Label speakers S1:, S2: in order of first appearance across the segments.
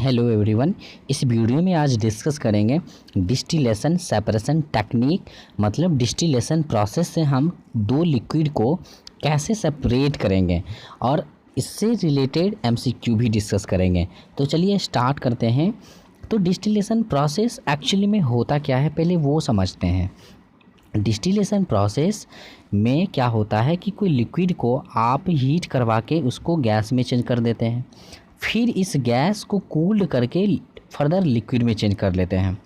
S1: Hello everyone. इस video में आज डिस्कस करेंगे डिस्टिलेशन सेपरेशन टेक्निक। मतलब डिस्टिलेशन प्रोसेस से हम दो लिक्विड को कैसे सेपरेट करेंगे और इससे रिलेटेड एमसीक्यू भी डिस्कस करेंगे। तो चलिए स्टार्ट करते हैं। तो डिस्टिलेशन प्रोसेस एक्चुअली में होता क्या है, पहले वो समझते हैं। डिस्टिलेशन प्रोसेस में क्या होता है कि कोई लिक्विड को आप हीट करवा के उसको गैस में चेंज कर देते हैं, फिर इस गैस को कूल्ड करके फर्दर लिक्विड में चेंज कर लेते हैं।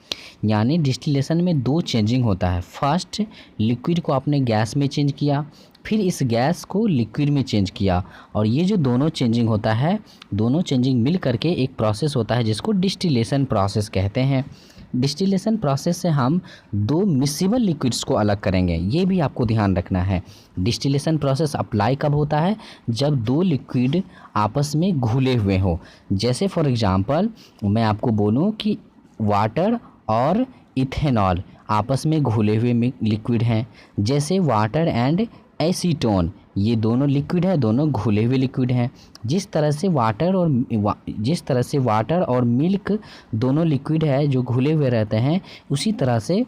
S1: यानी डिस्टिलेशन में दो चेंजिंग होता है। फर्स्ट लिक्विड को आपने गैस में चेंज किया, फिर इस गैस को लिक्विड में चेंज किया, और ये जो दोनों चेंजिंग होता है, दोनों चेंजिंग मिल करके एक प्रोसेस होता है जिसको डिस्टिलेशन प्रोसेस कहते हैं। डिस्टिलेशन प्रोसेस से हम दो मिक्सिबल लिक्विड्स को अलग करेंगे, ये भी आपको ध्यान रखना है। डिस्टिलेशन प्रोसेस अप्लाई कब होता है? जब दो लिक्विड आपस में घुले हुए हो। जैसे फॉर एग्जांपल मैं आपको बोलूं कि वाटर और इथेनॉल आपस में घुले हुए लिक्विड हैं। जैसे वाटर एंड एसीटोन, ये दोनों लिक्विड है, दोनों घुले हुए लिक्विड हैं। जिस तरह से वाटर और मिल्क दोनों लिक्विड है जो घुले हुए रहते हैं, उसी तरह से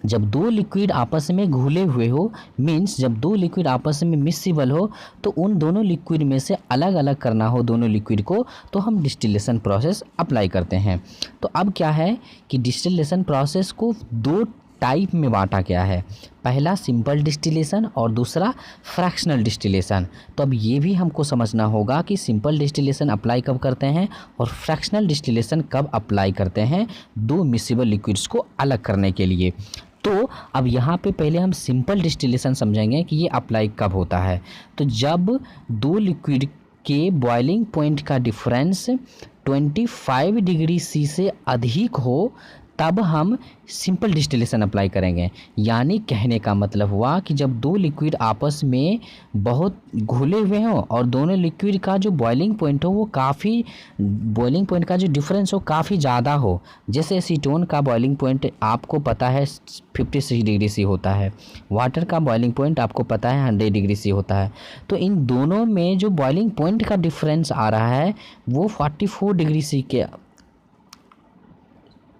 S1: जब दो लिक्विड आपस में घुले हुए हो, मीन्स जब दो लिक्विड आपस में मिक्सिबल हो, तो उन दोनों लिक्विड में से अलग अलग करना हो दोनों लिक्विड को, तो हम डिस्टिलेशन प्रोसेस अप्लाई करते हैं। तो अब क्या है कि डिस्टिलेशन प्रोसेस को दो टाइप में बांटा गया है। पहला सिंपल डिस्टिलेशन और दूसरा फ्रैक्शनल डिस्टिलेशन। तो अब ये भी हमको समझना होगा कि सिंपल डिस्टिलेशन अप्लाई कब करते हैं और फ्रैक्शनल डिस्टिलेशन कब अप्लाई करते हैं, दो मिक्सिबल लिक्विड्स को अलग करने के लिए। तो अब यहाँ पे पहले हम सिंपल डिस्टिलेशन समझेंगे कि ये अप्लाई कब होता है। तो जब दो लिक्विड के बॉइलिंग पॉइंट का डिफरेंस 25 डिग्री सी से अधिक हो, तब हम सिंपल डिस्टिलेशन अप्लाई करेंगे। यानी कहने का मतलब हुआ कि जब दो लिक्विड आपस में बहुत घुले हुए हों और दोनों लिक्विड का जो बॉइलिंग पॉइंट हो वो काफ़ी, बॉइलिंग पॉइंट का जो डिफरेंस हो काफ़ी ज़्यादा हो। जैसे एसीटोन का बॉइलिंग पॉइंट आपको पता है 56 डिग्री सी होता है, वाटर का बॉइलिंग पॉइंट आपको पता है 100 डिग्री सी होता है। तो इन दोनों में जो बॉइलिंग पॉइंट का डिफरेंस आ रहा है वो 44 डिग्री सी के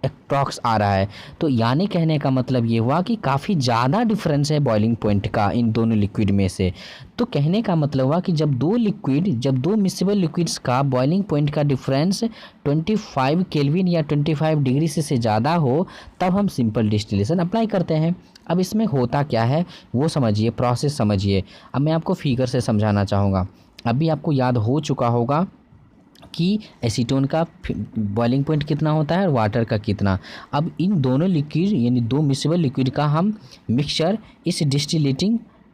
S1: अप्रॉक्स आ रहा है। तो यानी कहने का मतलब ये हुआ कि काफ़ी ज़्यादा डिफरेंस है बॉइलिंग पॉइंट का इन दोनों लिक्विड में से। तो कहने का मतलब हुआ कि जब दो मिक्सिबल लिक्विड्स का बॉइलिंग पॉइंट का डिफरेंस 25 केल्विन या 25 डिग्री से ज़्यादा हो, तब हम सिंपल डिस्टिलेशन अप्लाई करते हैं। अब इसमें होता क्या है वो समझिए, प्रोसेस समझिए। अब मैं आपको फिगर से समझाना चाहूँगा। अभी आपको याद हो चुका होगा कि एसीटोन का बॉइलिंग पॉइंट कितना होता है और वाटर का कितना। अब इन दोनों लिक्विड यानी दो मिक्सिबल लिक्विड का हम मिक्सचर इस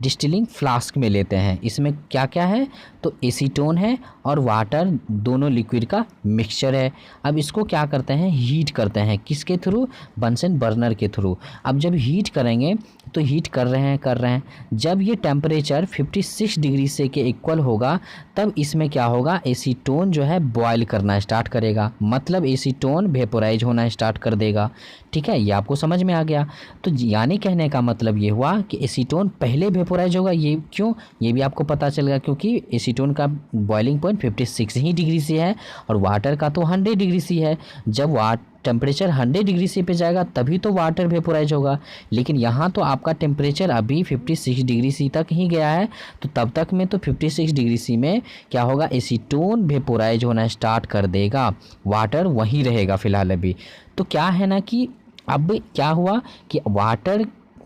S1: डिस्टिलिंग फ्लास्क में लेते हैं। इसमें क्या क्या है? तो एसीटोन है और वाटर, दोनों लिक्विड का मिक्सचर है। अब इसको क्या करते हैं? हीट करते हैं। किसके थ्रू? बंसन बर्नर के थ्रू। अब जब हीट करेंगे तो हीट कर रहे हैं, जब ये टेम्परेचर 56 डिग्री से के इक्वल होगा, तब इसमें क्या होगा? एसीटोन जो है बॉयल करना स्टार्ट करेगा, मतलब एसीटोन वेपोराइज होना स्टार्ट कर देगा। ठीक है, ये आपको समझ में आ गया। तो यानी कहने का मतलब ये हुआ कि एसीटोन पहले वेपोराइज होगा। ये क्यों? ये भी आपको पता चलेगा क्योंकि एसीटोन का बॉइलिंग पॉइंट 56 ही डिग्री से है और वाटर का तो 100 डिग्री सी है। जब टेम्परेचर 100 डिग्री सी पे जाएगा तभी तो वाटर वेपोराइज होगा। लेकिन यहाँ तो आपका टेम्परेचर अभी 56 डिग्री सी तक ही गया है, तो तब तक में तो 56 डिग्री सी में क्या होगा? एसीटोन वेपोराइज होना स्टार्ट कर देगा, वाटर वहीं रहेगा फिलहाल अभी। तो क्या है ना कि अब क्या हुआ कि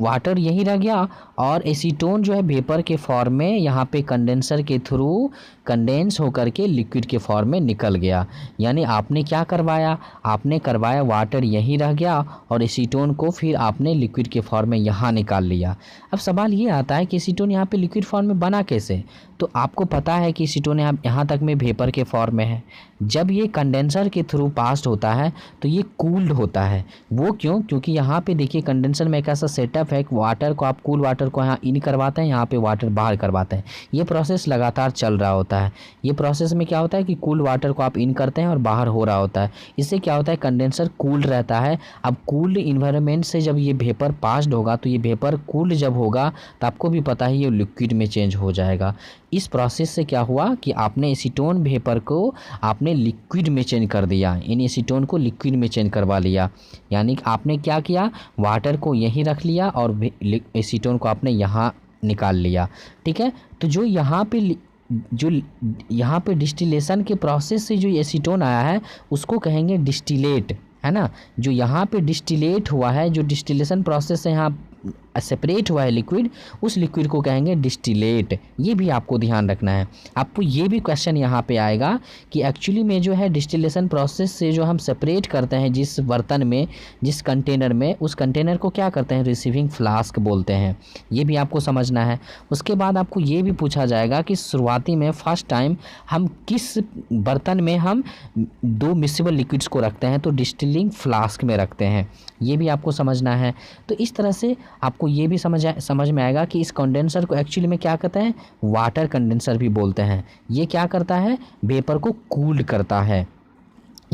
S1: वाटर यहीं रह गया और एसीटोन जो है वेपर के फॉर्म में यहाँ पे कंडेंसर के थ्रू कंडेंस होकर के लिक्विड के फॉर्म में निकल गया। यानी आपने क्या करवाया? आपने करवाया वाटर यहीं रह गया और एसीटोन को फिर आपने लिक्विड के फॉर्म में यहाँ निकाल लिया। अब सवाल ये आता है कि एसीटोन यहाँ पे लिक्विड फॉर्म में बना कैसे? तो आपको पता है कि एसीटोन यहाँ तक में वेपर के फॉर्म में है। जब ये कंडेंसर के थ्रू पास होता है तो ये कूल्ड होता है। वो क्यों? क्योंकि यहाँ पे देखिए कंडेंसर में एक ऐसा सेटअप है कि वाटर को आप कूल वाटर को यहाँ इन करवाते हैं, यहाँ पे वाटर बाहर करवाते हैं। ये प्रोसेस लगातार चल रहा होता है। ये प्रोसेस में क्या होता है कि कूल वाटर को आप इन करते हैं और बाहर हो रहा होता है। इससे क्या होता है? कंडेंसर कूल्ड रहता है। अब कूल्ड इन्वायरमेंट से जब ये वेपर पास्ड होगा तो ये वेपर कूल्ड जब होगा तो आपको भी पता है ये लिक्विड में चेंज हो जाएगा। इस प्रोसेस से क्या हुआ कि आपने एसीटोन वेपर को आपने लिक्विड में चेंज कर दिया, इन एसीटोन को लिक्विड में चेंज करवा लिया। यानी कि आपने क्या किया, वाटर को यहीं रख लिया और एसीटोन को आपने यहाँ निकाल लिया। ठीक है, तो जो यहाँ पे डिस्टिलेशन के प्रोसेस से जो एसीटोन आया है उसको कहेंगे डिस्टिलेट, है ना। जो यहाँ पे डिस्टिलेट हुआ है, जो डिस्टिलेशन प्रोसेस से यहाँ सेपरेट हुआ है लिक्विड, उस लिक्विड को कहेंगे डिस्टिलेट। ये भी आपको ध्यान रखना है। आपको ये भी क्वेश्चन यहाँ पे आएगा कि एक्चुअली में जो है डिस्टिलेशन प्रोसेस से जो हम सेपरेट करते हैं जिस बर्तन में, जिस कंटेनर में, उस कंटेनर को क्या करते हैं, रिसीविंग फ्लास्क बोलते हैं। ये भी आपको समझना है। उसके बाद आपको ये भी पूछा जाएगा कि शुरुआती में फर्स्ट टाइम हम किस बर्तन में हम 2 मिक्सिबल लिक्विड्स को रखते हैं, तो डिस्टिलिंग फ्लास्क में रखते हैं। ये भी आपको समझना है। तो इस तरह से आपको ये भी समझ में आएगा कि इस कंडेंसर को एक्चुअली में क्या कहते हैं, वाटर कंडेंसर भी बोलते हैं। ये क्या करता है, वेपर को कूल्ड करता है।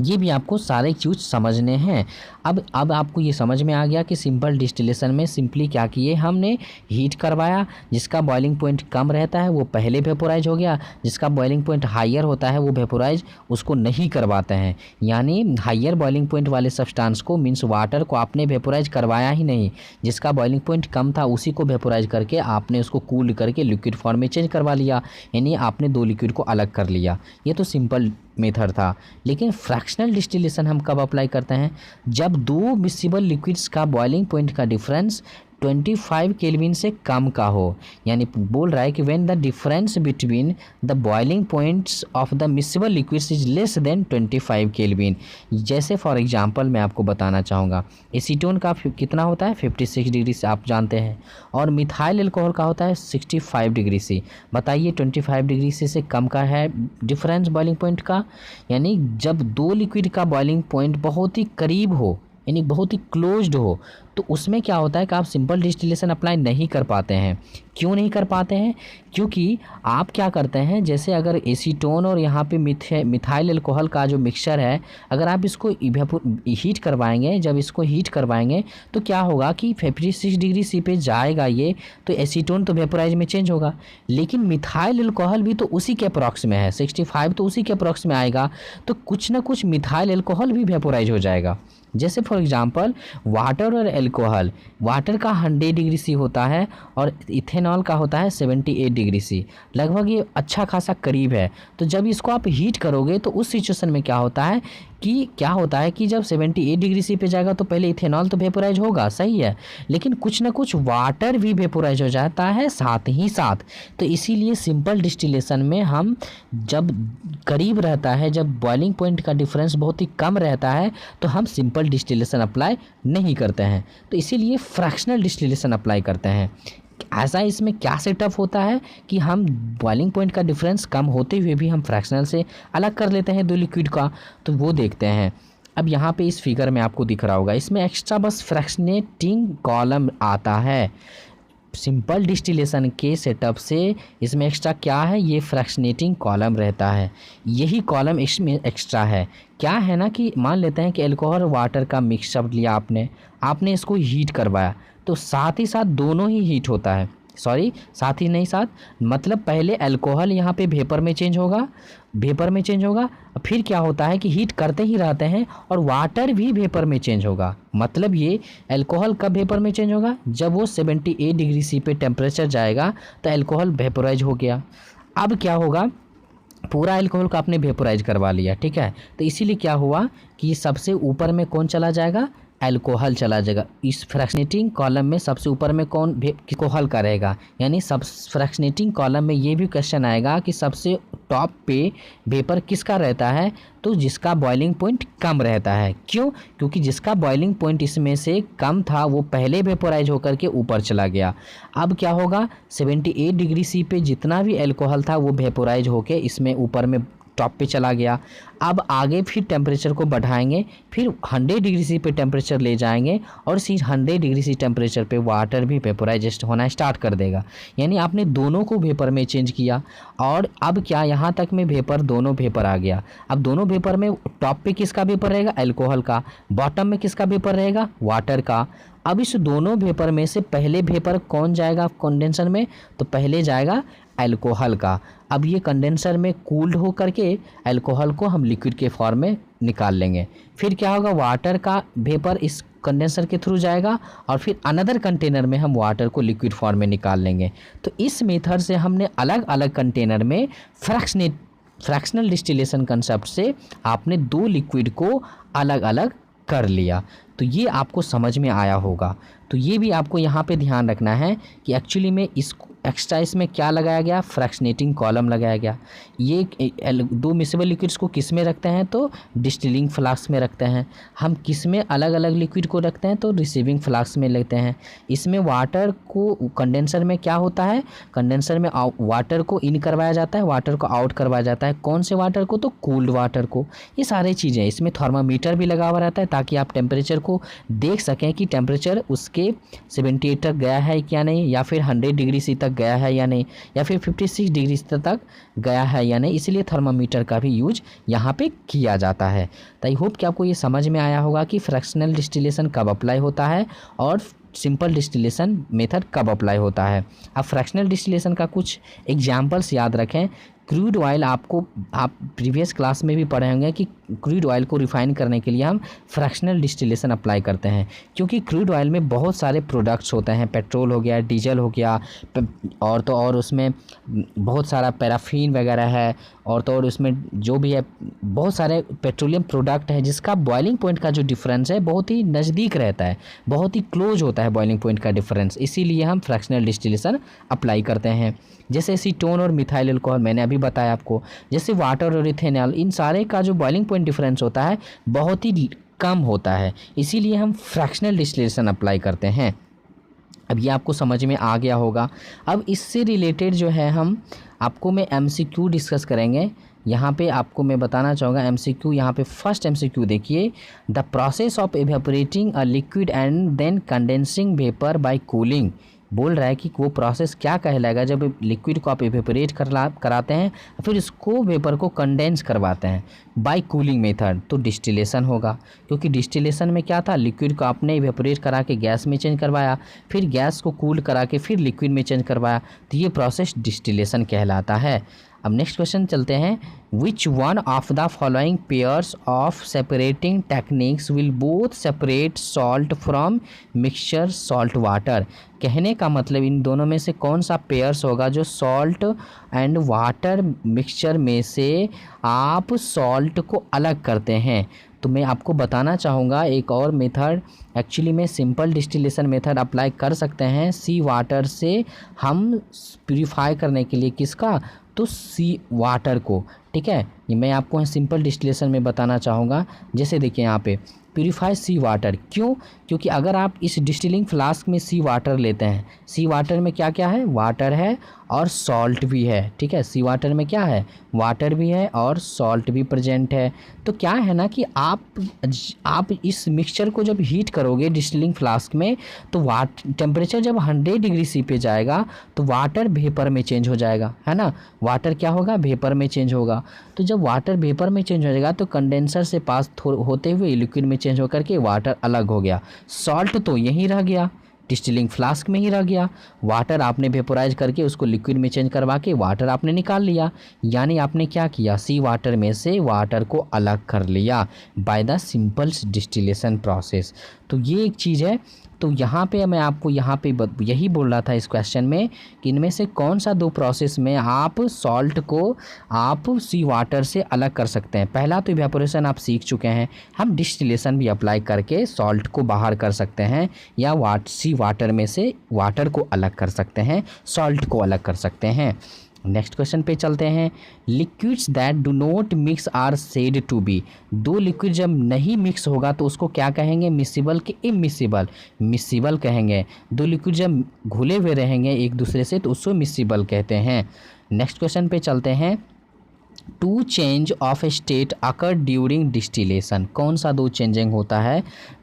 S1: ये भी आपको सारे चीज़ समझने हैं। अब आपको ये समझ में आ गया कि सिंपल डिस्टिलेशन में सिंपली क्या किए, हमने हीट करवाया, जिसका बॉइलिंग पॉइंट कम रहता है वो पहले वेपोराइज हो गया, जिसका बॉइलिंग पॉइंट हायर होता है वो वेपोराइज उसको नहीं करवाते हैं। यानी हायर बॉइलिंग पॉइंट वाले सब्सटेंस को, मीन्स वाटर को आपने वेपोराइज करवाया ही नहीं, जिसका बॉइलिंग पॉइंट कम था उसी को वेपोराइज करके आपने उसको कूल करके लिक्विड फॉर्म में चेंज करवा लिया, यानी आपने 2 लिक्विड को अलग कर लिया। ये तो सिंपल मेथड था। लेकिन फ्रैक्शनल डिस्टिलेशन हम कब अप्लाई करते हैं, जब 2 मिक्सिबल लिक्विड्स का बॉइलिंग पॉइंट का डिफरेंस 25 केल्विन से कम का हो। यानी बोल रहा है कि when the difference between the boiling points of the miscible liquids is less than 25 kelvin. जैसे फॉर एग्जांपल मैं आपको बताना चाहूँगा, एसीटोन का कितना होता है 56 डिग्री से, आप जानते हैं, और मिथाइल अल्कोहल का होता है 65 डिग्री से। बताइए 25 डिग्री से कम का है डिफरेंस बॉइलिंग पॉइंट का। यानी जब 2 लिक्विड का बॉइलिंग पॉइंट बहुत ही करीब हो, यानी बहुत ही क्लोज्ड हो, तो उसमें क्या होता है कि आप सिंपल डिस्टिलेशन अप्लाई नहीं कर पाते हैं। क्यों नहीं कर पाते हैं, क्योंकि आप क्या करते हैं, जैसे अगर एसीटोन और यहाँ पे मिथाइल अल्कोहल का जो मिक्सचर है, अगर आप इसको हीट करवाएंगे, जब इसको हीट करवाएंगे तो क्या होगा कि 56 डिग्री सी पे जाएगा ये, तो एसीटोन तो वेपोराइज में चेंज होगा, लेकिन मिथाइल अल्कोहल भी तो उसी के अप्रॉक्स में है, 65 तो उसी के अप्रॉक्स में आएगा, तो कुछ ना कुछ मिथाइल अल्कोहल भी वेपोराइज हो जाएगा। जैसे फॉर एग्जांपल वाटर और अल्कोहल, वाटर का 100 डिग्री सी होता है और इथेनॉल का होता है 78 डिग्री सी, लगभग ये अच्छा खासा करीब है। तो जब इसको आप हीट करोगे तो उस सिचुएशन में क्या होता है कि जब 78 डिग्री सी पे जाएगा तो पहले इथेनॉल तो वेपोराइज होगा, सही है, लेकिन कुछ ना कुछ वाटर भी वेपोराइज हो जाता है साथ ही साथ। तो इसीलिए सिंपल डिस्टिलेशन में हम जब करीब रहता है, जब बॉइलिंग पॉइंट का डिफरेंस बहुत ही कम रहता है, तो हम सिंपल डिस्टिलेशन अप्लाई नहीं करते हैं, तो इसीलिए फ्रैक्शनल डिस्टिलेशन अप्लाई करते हैं। ऐसा इसमें क्या सेटअप होता है कि हम बॉइलिंग पॉइंट का डिफरेंस कम होते हुए भी हम फ्रैक्शनल से अलग कर लेते हैं 2 लिक्विड का, तो वो देखते हैं। अब यहाँ पे इस फिगर में आपको दिख रहा होगा, इसमें एक्स्ट्रा बस फ्रैक्शनेटिंग कॉलम आता है। सिंपल डिस्टिलेशन के सेटअप से इसमें एक्स्ट्रा क्या है, ये फ्रैक्शनेटिंग कॉलम रहता है। यही कॉलम इसमें एक्स्ट्रा है। क्या है ना कि मान लेते हैं कि अल्कोहल वाटर का मिक्सअप लिया आपने इसको हीट करवाया, तो साथ ही साथ दोनों ही हीट होता है, सॉरी साथ ही नहीं साथ, मतलब पहले अल्कोहल यहाँ पे वेपर में चेंज होगा, फिर क्या होता है कि हीट करते ही रहते हैं और वाटर भी वेपर में चेंज होगा। मतलब ये अल्कोहल कब वेपर में चेंज होगा, जब वो 78 डिग्री सी पे टेम्परेचर जाएगा तो अल्कोहल वेपोराइज हो गया। अब क्या होगा, पूरा अल्कोहल को आपने वेपोराइज करवा लिया, ठीक है, तो इसीलिए क्या हुआ कि सबसे ऊपर में कौन चला जाएगा, अल्कोहल चला जाएगा। इस फ्रैक्शनेटिंग कॉलम में सबसे ऊपर में कौन अल्कोहल का रहेगा, यानी सब फ्रैक्शनेटिंग कॉलम में ये भी क्वेश्चन आएगा कि सबसे टॉप पे वेपर किसका रहता है, तो जिसका बॉइलिंग पॉइंट कम रहता है। क्यों, क्योंकि जिसका बॉइलिंग पॉइंट इसमें से कम था वो पहले वेपोराइज होकर के ऊपर चला गया। अब क्या होगा, 78 डिग्री सी पे जितना भी अल्कोहल था वो वेपोराइज होके इसमें ऊपर में टॉप पे चला गया। अब आगे फिर टेम्परेचर को बढ़ाएंगे, फिर 100 डिग्री सी पे टेम्परेचर ले जाएंगे और इसी 100 डिग्री सी टेम्परेचर पे वाटर भी वेपोराइज होना स्टार्ट कर देगा। यानी आपने दोनों को वेपर में चेंज किया और अब क्या, यहाँ तक में दोनों वेपर आ गया। अब दोनों वेपर में टॉप पे किसका वेपर रहेगा, अल्कोहल का, बॉटम में किसका वेपर रहेगा, वाटर का। अब इस दोनों वेपर में से पहले वेपर कौन जाएगा कंडेंसर में, तो पहले जाएगा अल्कोहल का। अब ये कंडेंसर में कूल्ड हो करके अल्कोहल को हम लिक्विड के फॉर्म में निकाल लेंगे। फिर क्या होगा, वाटर का वेपर इस कंडेंसर के थ्रू जाएगा और फिर अनदर कंटेनर में हम वाटर को लिक्विड फॉर्म में निकाल लेंगे। तो इस मेथड से हमने अलग अलग कंटेनर में फ्रैक्शनल डिस्टिलेशन कंसेप्ट से आपने दो लिक्विड को अलग अलग कर लिया। तो ये आपको समझ में आया होगा। तो ये भी आपको यहाँ पे ध्यान रखना है कि एक्चुअली में इस एक्स्ट्रा इसमें क्या लगाया गया, फ्रैक्शनेटिंग कॉलम लगाया गया। ये दो मिक्सेबल लिक्विड्स को किस में रखते हैं, तो डिस्टिलिंग फ्लास्क में रखते हैं। हम किस में अलग अलग लिक्विड को रखते हैं, तो रिसीविंग फ्लास्क में लेते हैं। इसमें वाटर को कंडेंसर में क्या होता है, कंडेंसर में वाटर को इन करवाया जाता है, वाटर को आउट करवाया जाता है। कौन से वाटर को, तो कूल्ड वाटर को। ये सारी चीज़ें, इसमें थर्मामीटर भी लगा हुआ रहता है ताकि आप टेम्परेचर को देख सकें कि टेम्परेचर उसके 78 तक गया है क्या नहीं, या फिर 100 डिग्री सी तक गया है या नहीं, या फिर 56 डिग्री तक गया है या नहीं। इसलिए थर्मामीटर का भी यूज यहाँ पे किया जाता है। तो आई होप कि आपको ये समझ में आया होगा कि फ्रैक्शनल डिस्टिलेशन कब अप्लाई होता है और सिंपल डिस्टिलेशन मेथड कब अप्लाई होता है। अब फ्रैक्शनल डिस्टिलेशन का कुछ एग्जाम्पल्स याद रखें। क्रूड ऑयल आप प्रीवियस क्लास में भी पढ़े होंगे कि क्रूड ऑयल को रिफाइन करने के लिए हम फ्रैक्शनल डिस्टिलेशन अप्लाई करते हैं, क्योंकि क्रूड ऑयल में बहुत सारे प्रोडक्ट्स होते हैं। पेट्रोल हो गया, डीजल हो गया, और उसमें बहुत सारा पैराफिन वगैरह है, और उसमें जो भी है बहुत सारे पेट्रोलियम प्रोडक्ट है जिसका बॉइलिंग पॉइंट का जो डिफरेंस है बहुत ही नज़दीक रहता है, बहुत ही क्लोज होता है बॉइलिंग पॉइंट का डिफरेंस। इसीलिए हम फ्रैक्शनल डिस्टिलेशन अप्लाई करते हैं। जैसे एसीटोन और मिथाइल अल्कोहल मैंने अभी बताया आपको, जैसे वाटर और इथेनॉल, इन सारे का जो बॉइलिंग पॉइंट डिफरेंस होता है बहुत ही कम होता है, इसीलिए हम फ्रैक्शनल डिस्टिलेशन अप्लाई करते हैं। अब ये आपको समझ में आ गया होगा। अब इससे रिलेटेड जो है मैं MCQ डिस्कस करेंगे। यहाँ पे आपको मैं बताना चाहूँगा MCQ, यहाँ पे फर्स्ट MCQ देखिए, the process of evaporating a liquid and then condensing vapour by cooling. बोल रहा है कि वो प्रोसेस क्या कहलाएगा जब लिक्विड को आप एवेपोरेट कराते हैं फिर इसको वेपर को कंडेंस करवाते हैं बाय कूलिंग मेथड, तो डिस्टिलेशन होगा। क्योंकि डिस्टिलेशन में क्या था, लिक्विड को आपने एवेपोरेट करा के गैस में चेंज करवाया, फिर गैस को कूल करा के फिर लिक्विड में चेंज करवाया, तो ये प्रोसेस डिस्टिलेशन कहलाता है। अब नेक्स्ट क्वेश्चन चलते हैं। Which one of the following pairs of separating techniques will both separate salt from mixture salt water. कहने का मतलब इन दोनों में से कौन सा पेयर्स होगा जो सॉल्ट एंड वाटर मिक्सचर में से आप सॉल्ट को अलग करते हैं। तो मैं आपको बताना चाहूँगा एक और मेथड, एक्चुअली में सिंपल डिस्टिलेशन मेथड अप्लाई कर सकते हैं सी वाटर से हम प्यूरीफाई करने के लिए, किसका, तो सी वाटर को। ठीक है, ये मैं आपको सिंपल डिस्टिलेशन में बताना चाहूँगा। जैसे देखिए यहाँ पे प्यूरीफाई सी वाटर, क्यों, क्योंकि अगर आप इस डिस्टिलिंग फ्लास्क में सी वाटर लेते हैं, सी वाटर में क्या क्या है, वाटर है और सॉल्ट भी है। ठीक है, सी वाटर में क्या है, वाटर भी है और सॉल्ट भी प्रेजेंट है। तो क्या है ना कि आप इस मिक्सचर को जब हीट करोगे डिस्टिलिंग फ्लास्क में, तो टेम्परेचर जब 100 डिग्री सी पे जाएगा तो वाटर वेपर में चेंज हो जाएगा, है ना। वाटर क्या होगा, वेपर में चेंज होगा। तो जब वाटर वेपर में चेंज हो जाएगा तो कंडेंसर से पास होते हुए लिक्विड में चेंज होकर के वाटर अलग हो गया, सॉल्ट तो यहीं रह गया, डिस्टिलिंग फ्लास्क में ही रह गया। वाटर आपने वेपोराइज करके उसको लिक्विड में चेंज करवा के वाटर आपने निकाल लिया, यानी आपने क्या किया, सी वाटर में से वाटर को अलग कर लिया by the simple distillation process. तो ये एक चीज़ है। तो यहाँ पे मैं आपको यही बोल रहा था इस क्वेश्चन में कि इनमें से कौन सा दो प्रोसेस में आप सॉल्ट को आप सी वाटर से अलग कर सकते हैं। पहला तो इवेपोरेशन आप सीख चुके हैं, हम डिस्टिलेशन भी अप्लाई करके सॉल्ट को बाहर कर सकते हैं, या सी वाटर में से वाटर को अलग कर सकते हैं, सॉल्ट को अलग कर सकते हैं। नेक्स्ट क्वेश्चन पे चलते हैं। Liquids that do not mix are said to be. दो लिक्विड जब नहीं मिक्स होगा तो उसको क्या कहेंगे, मिसिबल के इमिसिबल, मिसिबल कहेंगे। दो लिक्विड जब घुले हुए रहेंगे एक दूसरे से तो उसको मिसिबल कहते हैं। नेक्स्ट क्वेश्चन पे चलते हैं। Two change of state occur during distillation. कौन सा दो चेंजिंग होता है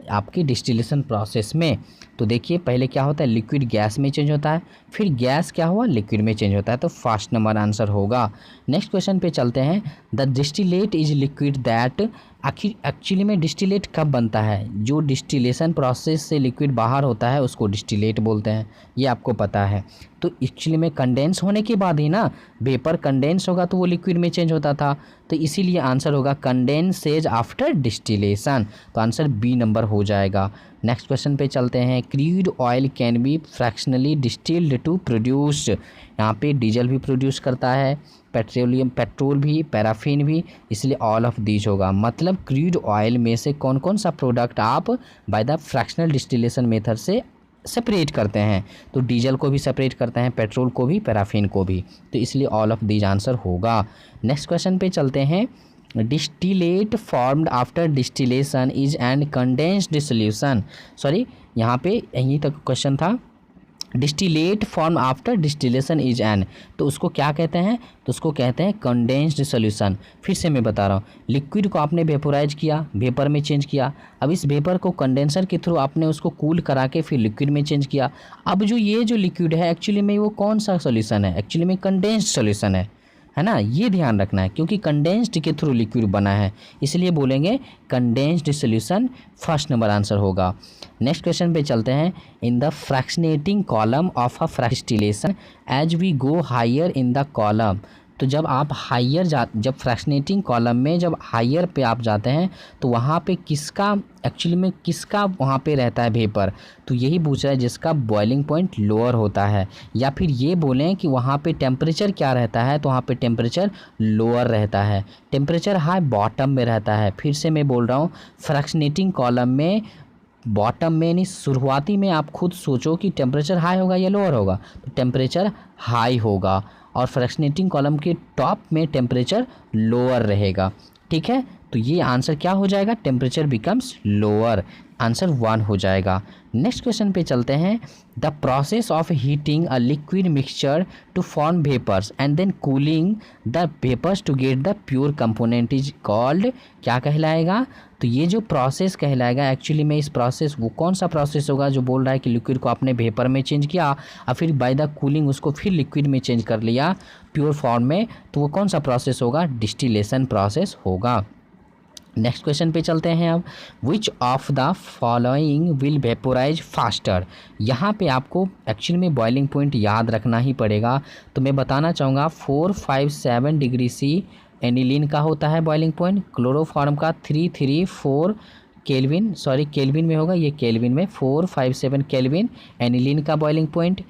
S1: आपकी डिस्टिलेशन प्रोसेस में। तो देखिए पहले क्या होता है, लिक्विड गैस में चेंज होता है, फिर गैस क्या हुआ, लिक्विड में चेंज होता है। तो फर्स्ट नंबर आंसर होगा। नेक्स्ट क्वेश्चन पे चलते हैं। The distillate is liquid that, आखिर एक्चुअली में डिस्टिलेट कब बनता है, जो डिस्टिलेशन प्रोसेस से लिक्विड बाहर होता है उसको डिस्टिलेट बोलते हैं, ये आपको पता है। तो एक्चुअली में कंडेंस होने के बाद ही ना, वेपर कंडेंस होगा तो वो लिक्विड में चेंज होता था, तो इसीलिए आंसर होगा कंडेंसेज आफ्टर डिस्टिलेशन। तो आंसर बी नंबर हो जाएगा। नेक्स्ट क्वेश्चन पे चलते हैं। Crude oil can be fractionally distilled to produce, यहाँ पे डीजल भी प्रोड्यूस करता है, पेट्रोल भी, पैराफिन भी, इसलिए ऑल ऑफ दीज होगा। मतलब क्रूड ऑयल में से कौन कौन सा प्रोडक्ट आप by the fractional distillation method से सेपरेट करते हैं, तो डीजल को भी सेपरेट करते हैं, पेट्रोल को भी, पैराफिन को भी, तो इसलिए ऑल ऑफ दीज आंसर होगा। नेक्स्ट क्वेश्चन पे चलते हैं। Distillate formed after distillation is and condensed solution, sorry यहाँ पे यहीं तक क्वेश्चन था। Distillate form after distillation is an, तो उसको क्या कहते हैं, तो उसको कहते हैं कंडेंस्ड सॉल्यूशन। फिर से मैं बता रहा हूँ, लिक्विड को आपने वेपोराइज किया, वेपर में चेंज किया, अब इस वेपर को कंडेंसर के थ्रू आपने उसको कूल करा के फिर लिक्विड में चेंज किया। अब जो ये जो लिक्विड है एक्चुअली में वो कौन सा सॉल्यूशन है, एक्चुअली में कंडेंस्ड सॉल्यूशन है ना, ये ध्यान रखना है, क्योंकि कंडेंस्ड के थ्रू लिक्विड बना है, इसलिए बोलेंगे condensed solution, first number answer होगा। नेक्स्ट क्वेश्चन पे चलते हैं। In the fractionating column of a fractionation as we go higher in the column, तो जब आप हायर जब फ्रैक्शनेटिंग कॉलम में जब हायर पे आप जाते हैं तो वहाँ पे किसका एक्चुअली में किसका वहाँ पे रहता है वेपर, तो यही पूछ रहा है जिसका बॉइलिंग पॉइंट लोअर होता है, या फिर ये बोलें कि वहाँ पे टेम्परेचर क्या रहता है, तो वहाँ पे टेम्परेचर लोअर रहता है, टेम्परेचर हाई बॉटम में रहता है। फिर से मैं बोल रहा हूँ, फ्रैक्शनेटिंग कॉलम में बॉटम में नहीं, शुरुआती में आप खुद सोचो कि टेम्परेचर हाई होगा या लोअर होगा, तो टेम्परेचर हाई होगा, और फ्रैक्शनेटिंग कॉलम के टॉप में टेम्परेचर लोअर रहेगा। ठीक है, तो ये आंसर क्या हो जाएगा, टेम्परेचर बिकम्स लोअर, आंसर 1 हो जाएगा। नेक्स्ट क्वेश्चन पे चलते हैं। The process of heating a liquid mixture to form vapours and then cooling the vapours to get the pure component is called, क्या कहलाएगा, तो ये जो प्रोसेस कहलाएगा, एक्चुअली में इस प्रोसेस वो कौन सा प्रोसेस होगा जो बोल रहा है कि लिक्विड को आपने वेपर में चेंज किया और फिर बाय द कूलिंग उसको फिर लिक्विड में चेंज कर लिया प्योर फॉर्म में, तो वो कौन सा प्रोसेस होगा, डिस्टिलेशन प्रोसेस होगा। नेक्स्ट क्वेश्चन पे चलते हैं अब। Which of the following will vaporise faster, यहाँ पे आपको एक्चुअली में बॉइलिंग पॉइंट याद रखना ही पड़ेगा, तो मैं बताना चाहूँगा 457 डिग्री सी एनिलीन का होता है बॉइलिंग पॉइंट, क्लोरोफॉर्म का 334 केल्विन, सॉरी केल्विन में होगा, ये केल्विन में 457 केल्विन एनिलीन का बॉइलिंग पॉइंट,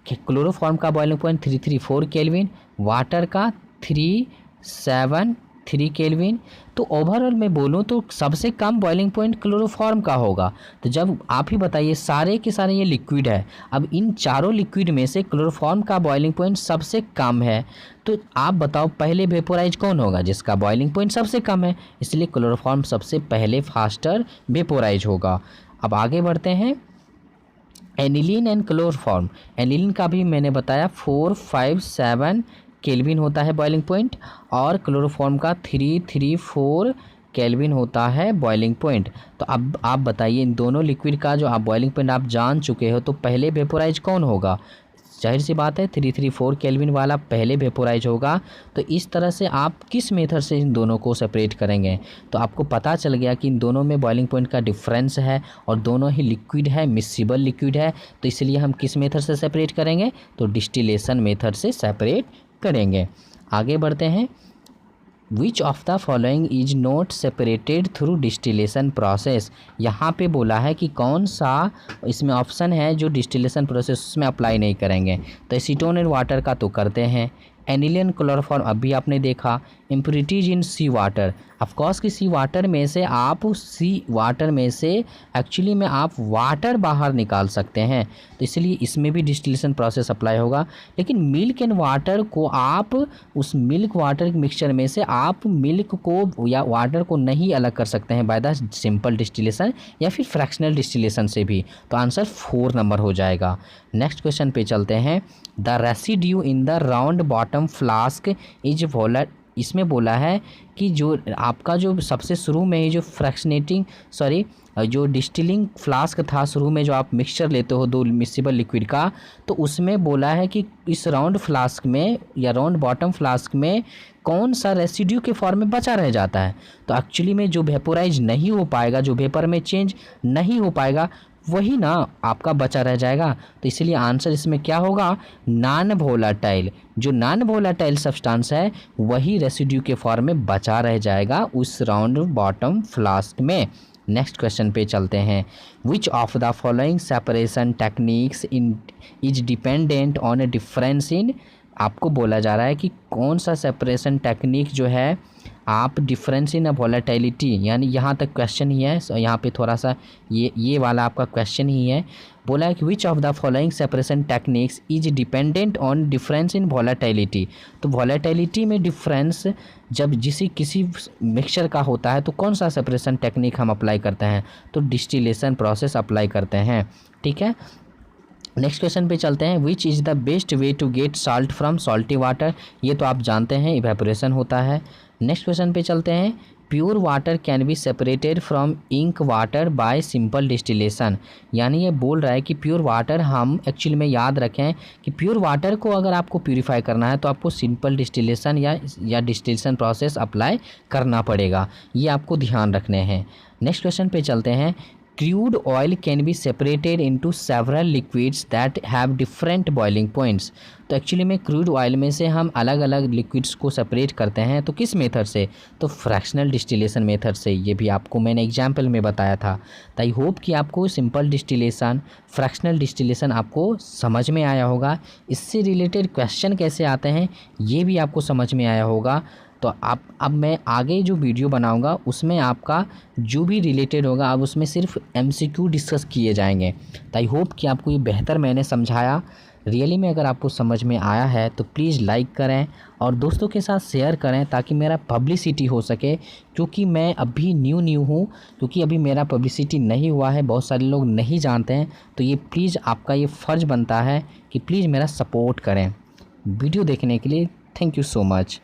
S1: क्लोरोफॉर्म का बॉइलिंग पॉइंट 334 केल्विन, वाटर का 373 केल्विन। तो ओवरऑल मैं बोलूँ तो सबसे कम बॉइलिंग पॉइंट क्लोरोफॉर्म का होगा। तो जब आप ही बताइए, सारे के सारे ये लिक्विड है, अब इन चारों लिक्विड में से क्लोरोफॉर्म का बॉइलिंग पॉइंट सबसे कम है, तो आप बताओ पहले वेपोराइज कौन होगा जिसका बॉइलिंग पॉइंट सबसे कम है, इसलिए क्लोरोफॉर्म सबसे पहले फास्टर वेपोराइज होगा। अब आगे बढ़ते हैं। एनिलीन एंड क्लोरोफॉर्म, एनिलीन का भी मैंने बताया 457 केल्विन होता है बॉइलिंग पॉइंट, और क्लोरोफॉर्म का 334 केल्विन होता है बॉइलिंग पॉइंट। तो अब आप बताइए, इन दोनों लिक्विड का जो आप बॉइलिंग पॉइंट आप जान चुके हो, तो पहले वेपोराइज कौन होगा, जाहिर सी बात है 334 केल्विन वाला पहले वेपोराइज होगा। तो इस तरह से आप किस मेथड से इन दोनों को सेपरेट करेंगे, तो आपको पता चल गया कि इन दोनों में बॉइलिंग पॉइंट का डिफरेंस है और दोनों ही लिक्विड है, मिक्सिबल लिक्विड है, तो इसलिए हम किस मेथड से सेपरेट करेंगे, तो डिस्टिलेशन मेथड से सेपरेट करेंगे। आगे बढ़ते हैं। Which of the following is not separated through distillation process, यहाँ पे बोला है कि कौन सा इसमें ऑप्शन है जो डिस्टिलेशन प्रोसेस में अप्लाई नहीं करेंगे, तो एसीटोन एंड वाटर का तो करते हैं, एनिलीन क्लोरोफॉर्म अभी आपने देखा, impurities in sea water, of course कि सी वाटर में से आप एक्चुअली में आप वाटर बाहर निकाल सकते हैं, तो इसलिए इसमें भी डिस्टिलेशन प्रोसेस अप्लाई होगा। लेकिन मिल्क एंड वाटर को आप उस मिल्क वाटर मिक्सचर में से आप मिल्क को या वाटर को नहीं अलग कर सकते हैं बाय द सिंपल डिस्टिलेशन या फिर फ्रैक्शनल डिस्टिलेशन से भी, तो आंसर 4 नंबर हो जाएगा। नेक्स्ट क्वेश्चन पे चलते हैं। The residue in the round bottom flask इसमें बोला है कि जो आपका जो सबसे शुरू में ही जो जो डिस्टिलिंग फ्लास्क था, शुरू में जो आप मिक्सचर लेते हो 2 मिक्सिबल लिक्विड का, तो उसमें बोला है कि इस राउंड फ्लास्क में या राउंड बॉटम फ्लास्क में कौन सा रेसिड्यू के फॉर्म में बचा रह जाता है। तो एक्चुअली में जो वेपोराइज नहीं हो पाएगा, जो वेपर में चेंज नहीं हो पाएगा, वही ना आपका बचा रह जाएगा। तो इसलिए आंसर इसमें क्या होगा, नॉन वोलेटाइल। जो नॉन वोलेटाइल सब्सटेंस है वही रेसिड्यू के फॉर्म में बचा रह जाएगा उस राउंड बॉटम फ्लास्क में। नेक्स्ट क्वेश्चन पे चलते हैं। Which of the following separation techniques is dependent on A difference in, आपको बोला जा रहा है कि कौन सा सेपरेशन टेक्निक जो है आप डिफरेंस इन वॉलेटिलिटी, यानी यहाँ तक क्वेश्चन ही है, यहाँ पे थोड़ा सा ये वाला आपका क्वेश्चन ही है। बोला है कि which of the following separation techniques is dependent on difference in volatility. तो वॉलेटिलिटी में डिफरेंस जब किसी मिक्सचर का होता है तो कौन सा सेपरेशन टेक्निक हम अप्लाई करते हैं, तो डिस्टिलेशन प्रोसेस अप्लाई करते हैं। ठीक है, नेक्स्ट क्वेश्चन पे चलते हैं। Which is the best way to get salt from salty water, ये तो आप जानते हैं इवेपोरेशन होता है। नेक्स्ट क्वेश्चन पे चलते हैं। Pure water can be separated from ink water by simple distillation, यानी ये बोल रहा है कि प्योर वाटर, हम एक्चुअली में याद रखें कि प्योर वाटर को अगर आपको प्यूरिफाई करना है तो आपको सिंपल डिस्टिलेशन या डिस्टिलेशन प्रोसेस अप्लाई करना पड़ेगा, ये आपको ध्यान रखने हैं। नेक्स्ट क्वेश्चन पे चलते हैं। Crude oil can be separated into several liquids that have different boiling points. तो एक्चुअली में क्रूड ऑयल में से हम अलग अलग लिक्विड्स को सेपरेट करते हैं, तो किस मेथड से, तो फ्रैक्शनल डिस्टिलेशन मेथड से। ये भी आपको मैंने एग्जाम्पल में बताया था। तो आई होप कि आपको सिंपल डिस्टिलेशन, फ्रैक्शनल डिस्टिलेशन आपको समझ में आया होगा। इससे रिलेटेड क्वेश्चन कैसे आते हैं ये भी आपको समझ में आया होगा। तो अब मैं आगे जो वीडियो बनाऊंगा उसमें आपका जो भी रिलेटेड होगा अब उसमें सिर्फ एमसीक्यू डिस्कस किए जाएंगे। तो आई होप कि आपको ये बेहतर मैंने समझाया। रियली में अगर आपको समझ में आया है तो प्लीज़ लाइक करें और दोस्तों के साथ शेयर करें ताकि मेरा पब्लिसिटी हो सके, क्योंकि मैं अभी न्यू हूँ, क्योंकि अभी मेरा पब्लिसिटी नहीं हुआ है, बहुत सारे लोग नहीं जानते हैं। तो ये प्लीज़ आपका ये फ़र्ज़ बनता है कि प्लीज़ मेरा सपोर्ट करें। वीडियो देखने के लिए थैंक यू सो मच।